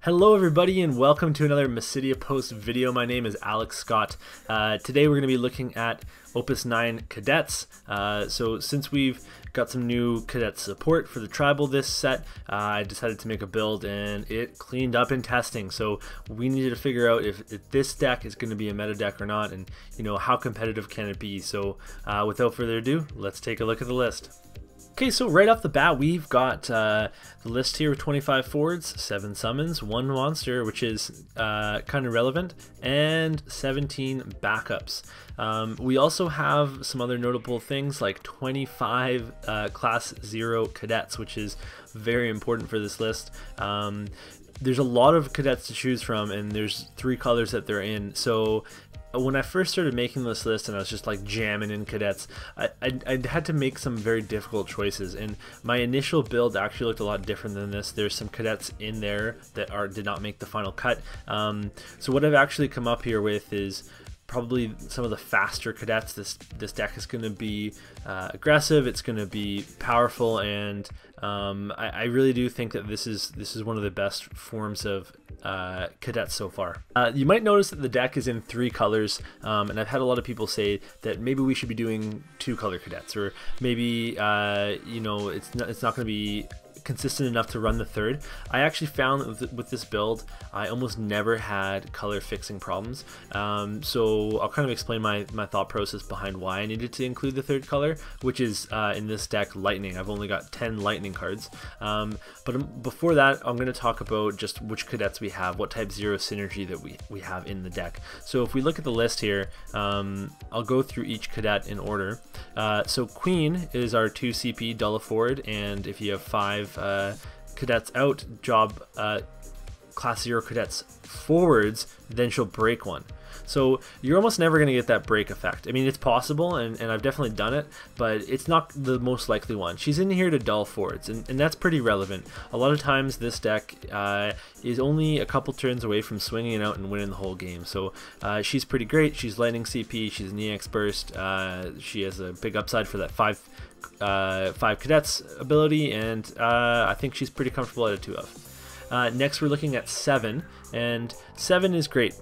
Hello everybody and welcome to another Mysidia Post video. My name is Alex Scott. Today we're going to be looking at Opus 9 Cadets. So since we've got some new Cadet support for the Tribal this set, I decided to make a build and it cleaned up in testing. So we needed to figure out if this deck is going to be a meta deck or not, and how competitive can it be. So without further ado, let's take a look at the list. Okay, so right off the bat, we've got the list here with 25 forwards, 7 summons, 1 monster, which is kind of relevant, and 17 backups. We also have some other notable things like 25 Class 0 cadets, which is very important for this list. There's a lot of cadets to choose from, and there's 3 colors that they're in. So when I first started making this list and I was just like jamming in cadets, I had to make some very difficult choices, and my initial build actually looked a lot different than this. There's some cadets in there that did not make the final cut. So what I've actually come up here with is probably some of the faster cadets. This deck is going to be aggressive, it's going to be powerful, and I really do think that this is one of the best forms of cadets so far. You might notice that the deck is in 3 colors, and I've had a lot of people say that maybe we should be doing 2 color cadets, or maybe it's not going to be consistent enough to run the 3rd. I actually found that with this build, I almost never had color fixing problems. So I'll kind of explain my thought process behind why I needed to include the 3rd color, which is in this deck lightning. I've only got 10 lightning cards. But before that, I'm going to talk about just which cadets we have, what Type-0 synergy that we have in the deck. So if we look at the list here, I'll go through each cadet in order. So Queen is our 2 CP Dulla forward, and if you have 5 cadets out, job Class 0 cadets forwards, then she'll break 1. So you're almost never going to get that break effect. I mean, it's possible, and I've definitely done it, but it's not the most likely one. She's in here to dull forwards, and that's pretty relevant. A lot of times this deck is only a couple turns away from swinging it out and winning the whole game. So she's pretty great. She's lightning CP, she's an EX burst, she has a big upside for that 5 cadets ability, and I think she's pretty comfortable at a 2 of. Next we're looking at 7, and 7 is great.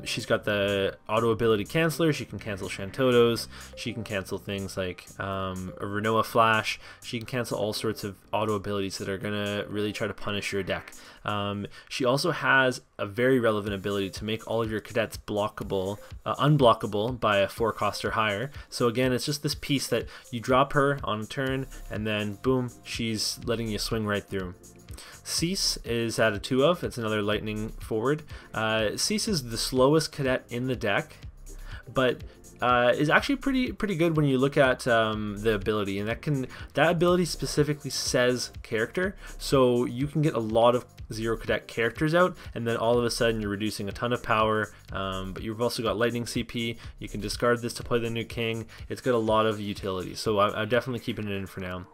She's got the auto ability canceller. She can cancel Shantotos, she can cancel things like a Renoa Flash, she can cancel all sorts of auto abilities that are gonna really try to punish your deck. She also has a very relevant ability to make all of your cadets blockable, unblockable by a 4 cost or higher. So again, it's just this piece that you drop her on a turn, and then boom, she's letting you swing right through. Cease is at a 2 of. It's another lightning forward. Cease is the slowest cadet in the deck, but is actually pretty good when you look at the ability, and that ability specifically says character, so you can get a lot of 0 cadet characters out, and then all of a sudden you're reducing a ton of power, but you've also got lightning CP. You can discard this to play the new king. It's got a lot of utility, so I'm definitely keeping it in for now.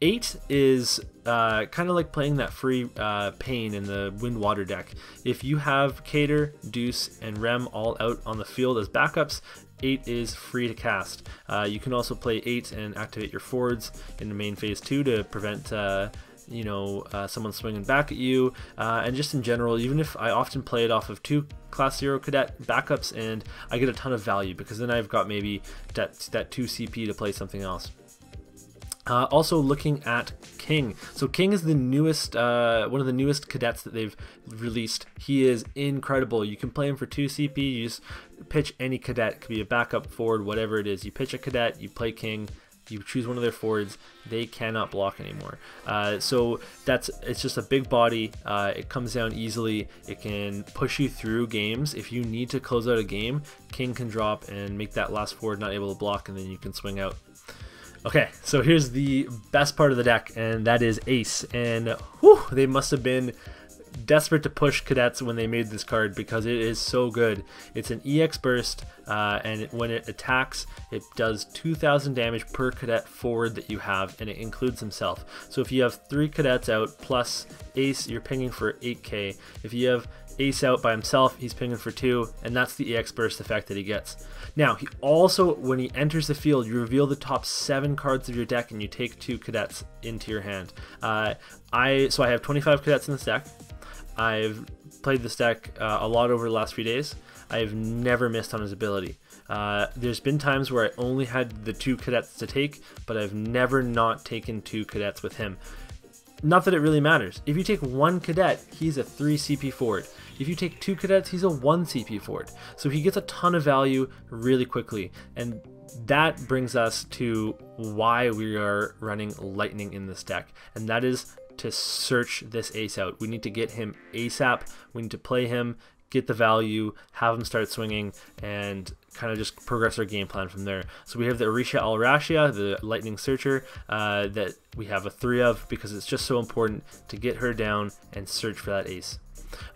8 is kind of like playing that free pain in the Wind Water deck. If you have Cater, Deuce, and Rem all out on the field as backups, 8 is free to cast. You can also play 8 and activate your forwards in the main phase 2 to prevent someone swinging back at you, and just in general, even if I often play it off of 2 Class 0 cadet backups, and I get a ton of value because then I've got maybe that 2 CP to play something else. Also looking at King. So King is the newest, one of the newest cadets that they've released. He is incredible. You can play him for 2 CP. You just pitch any cadet. It could be a backup, forward, whatever it is. You pitch a cadet, you play King, you choose one of their forwards, they cannot block anymore. So it's just a big body. It comes down easily. It can push you through games. If you need to close out a game, King can drop and make that last forward not able to block, and then you can swing out. Okay, so here's the best part of the deck, and that is Ace. And whew, they must have been desperate to push cadets when they made this card because it is so good. It's an EX burst, and when it attacks, it does 2,000 damage per cadet forward that you have, and it includes himself. So if you have 3 cadets out plus Ace, you're pinging for 8k. If you have Ace out by himself, he's pinging for 2, and that's the EX burst effect that he gets. Now, he also, when he enters the field, you reveal the top 7 cards of your deck, and you take 2 cadets into your hand. So I have 25 cadets in this deck. I've played this deck a lot over the last few days. I've never missed on his ability. There's been times where I only had the 2 cadets to take, but I've never not taken 2 cadets with him. Not that it really matters. If you take 1 cadet, he's a 3 CP forward. If you take 2 cadets, he's a 1 CP forward. So he gets a ton of value really quickly. And that brings us to why we are running Lightning in this deck. And that is to search this ace out. We need to get him ASAP. We need to play him, get the value, have him start swinging, and kind of just progress our game plan from there. So we have the Orisha Alrashia, the Lightning Searcher, that we have a 3 of because it's just so important to get her down and search for that ace.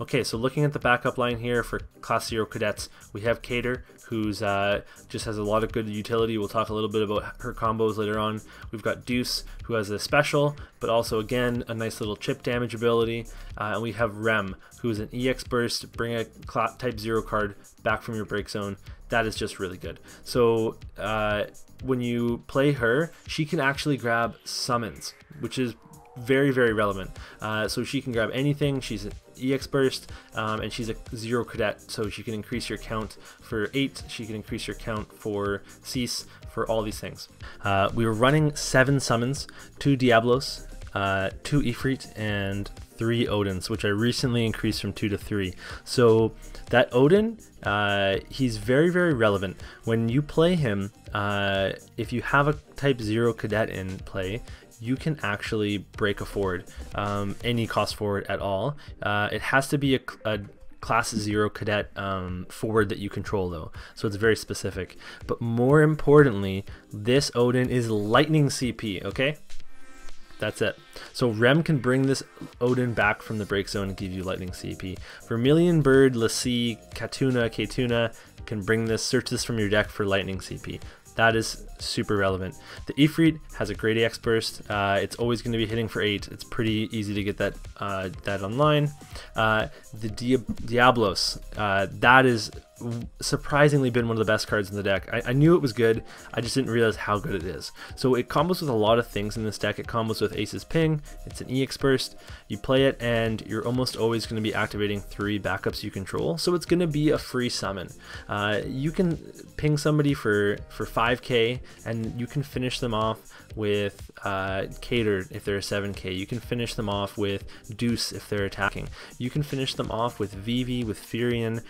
Okay, so looking at the backup line here for Class 0 Cadets, we have Cater, who's just has a lot of good utility. We'll talk a little bit about her combos later on. We've got Deuce, who has a special, but also, again, a nice little chip damage ability. And we have Rem, who's an EX Burst, bring a Type-0 card back from your break zone. That is just really good. So when you play her, she can actually grab summons, which is very, very relevant. So she can grab anything. She's an EX Burst, and she's a 0 cadet, so she can increase your count for 8. She can increase your count for Cease, for all these things. We were running 7 summons, 2 Diablos, 2 Ifrit, and 3 Odins, which I recently increased from 2 to 3. So that Odin, he's very, very relevant. When you play him, if you have a Type-0 cadet in play, you can actually break a forward, any cost forward at all. It has to be a Class 0 cadet forward that you control though, so it's very specific. But more importantly, this Odin is Lightning CP, okay? That's it. So Rem can bring this Odin back from the break zone and give you Lightning CP. Vermilion Bird, Lassie, Katuna can bring this, search this from your deck for Lightning CP. That is super relevant. The Ifrit has a great EX Burst. It's always going to be hitting for 8. It's pretty easy to get that that online. The Diablos, that is surprisingly been one of the best cards in the deck. I knew it was good, I just didn't realize how good it is. So it combos with a lot of things in this deck. It combos with Ace's Ping, it's an EX Burst, you play it and you're almost always going to be activating 3 backups you control, so it's going to be a free summon. You can ping somebody for 5k and you can finish them off with Cater if they're a 7k. You can finish them off with Deuce if they're attacking. You can finish them off with Vivi, with Furion.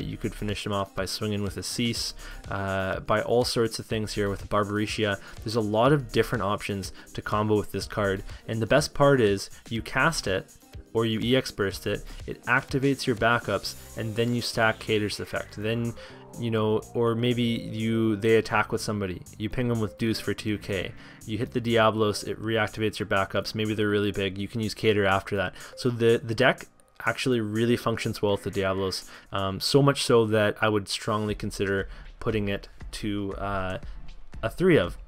You could finish them off by swinging with a Cease, by all sorts of things here with Barbarisha. There's a lot of different options to combo with this card, and the best part is you cast it or you EX Burst it, it activates your backups, and then you stack Cater's effect. Then, you know, or maybe they attack with somebody, you ping them with Deuce for 2k, you hit the Diablos, it reactivates your backups, maybe they're really big, you can use Cater after that. So the deck actually really functions well with the Diablos, so much so that I would strongly consider putting it to a 3 of.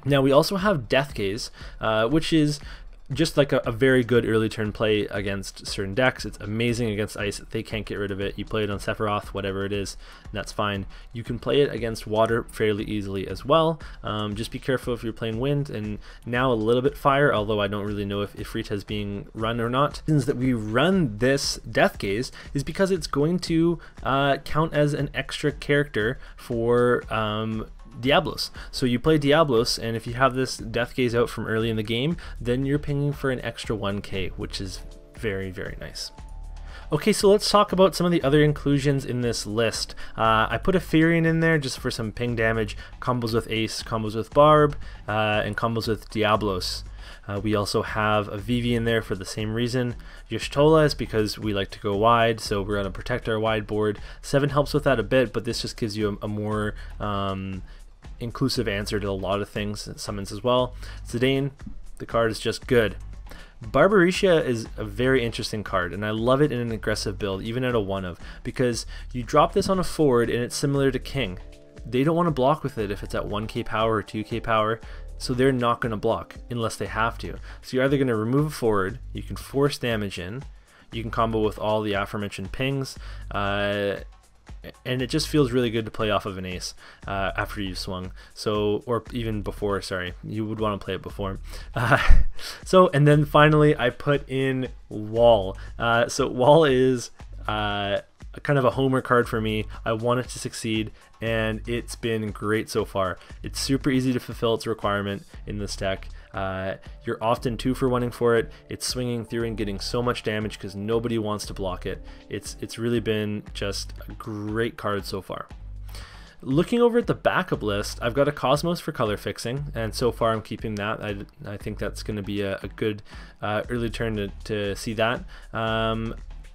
Now we also have Death Gaze, which is just like a very good early turn play against certain decks. It's amazing against Ice. They can't get rid of it. You play it on Sephiroth, whatever it is, and that's fine. You can play it against Water fairly easily as well. Just be careful if you're playing Wind, and now a little bit Fire, although I don't really know if Ifrit is being run or not. The reasons that we run this Death Gaze is because it's going to count as an extra character for Diablos. So you play Diablos, and if you have this Death Gaze out from early in the game, then you're pinging for an extra 1k, which is very, very nice. Okay, so let's talk about some of the other inclusions in this list. I put a Furion in there just for some ping damage, combos with Ace, combos with Barb, and combos with Diablos. We also have a Vivi in there for the same reason. Y'shtola is because we like to go wide, so we're going to protect our wide board. 7 helps with that a bit, but this just gives you a more inclusive answer to a lot of things, summons as well. Zidane, the card is just good. Barbarisha is a very interesting card, and I love it in an aggressive build, even at a 1 of, because you drop this on a forward and it's similar to King. They don't want to block with it if it's at 1k power or 2k power, so they're not going to block unless they have to. So you're either going to remove a forward, you can force damage in, you can combo with all the aforementioned pings, and it just feels really good to play off of an ace after you've swung. So, or even before, sorry, you would want to play it before. So, and then finally I put in Wall. So Wall is kind of a homer card for me. I want it to succeed, and it's been great so far. It's super easy to fulfill its requirement in this deck. You're often 2 for 1ing for it. It's swinging through and getting so much damage because nobody wants to block it. It's really been just a great card so far. Looking over at the backup list, I've got a Cosmos for color fixing, and so far I'm keeping that. I think that's going to be a good early turn to see that.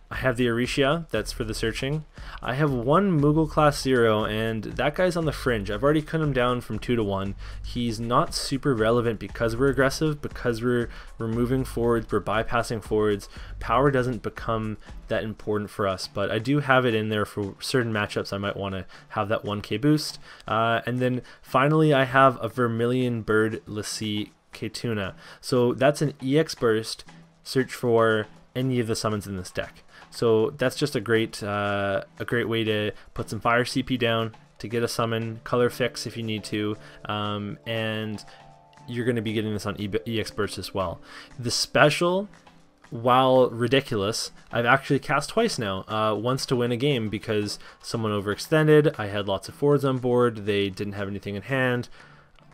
I have the Aricia, that's for the searching. I have one Moogle class 0, and that guy's on the fringe. I've already cut him down from 2 to 1. He's not super relevant because we're aggressive, because we're moving forwards, we're bypassing forwards. Power doesn't become that important for us, but I do have it in there for certain matchups. I might want to have that 1k boost. And then finally I have a Vermilion Bird Lassie Ketuna. So that's an EX burst, search for any of the summons in this deck. So that's just a great way to put some fire CP down to get a summon, color fix if you need to, and you're going to be getting this on EX burst as well. The special, while ridiculous, I've actually cast twice now. Once to win a game because someone overextended, I had lots of forwards on board, they didn't have anything in hand.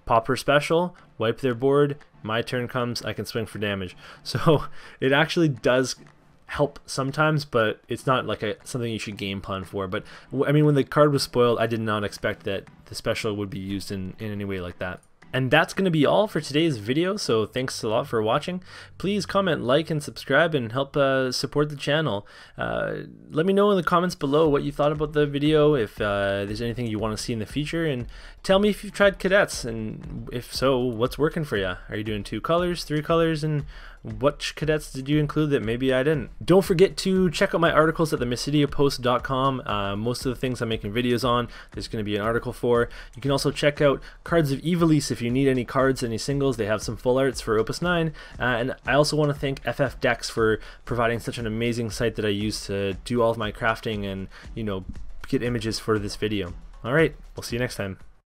Pop her special, wipe their board, my turn comes, I can swing for damage. So it actually does help sometimes, but it's not like something you should game plan for. But I mean, when the card was spoiled, I did not expect that the special would be used in any way like that. And that's going to be all for today's video, so thanks a lot for watching. Please comment, like, and subscribe, and help support the channel. Let me know in the comments below what you thought about the video, if there's anything you want to see in the future, and tell me if you've tried Cadets, and if so, what's working for you. Are you doing 2 colors, 3 colors, and which Cadets did you include that maybe I didn't? Don't forget to check out my articles at the MysidiaPost.com. Most of the things I'm making videos on, there's going to be an article for. You can also check out Cards of Ivalice if you need any cards, any singles. They have some full arts for Opus 9. And I also want to thank FFTCCG for providing such an amazing site that I use to do all of my crafting and, you know, get images for this video. Alright, we'll see you next time.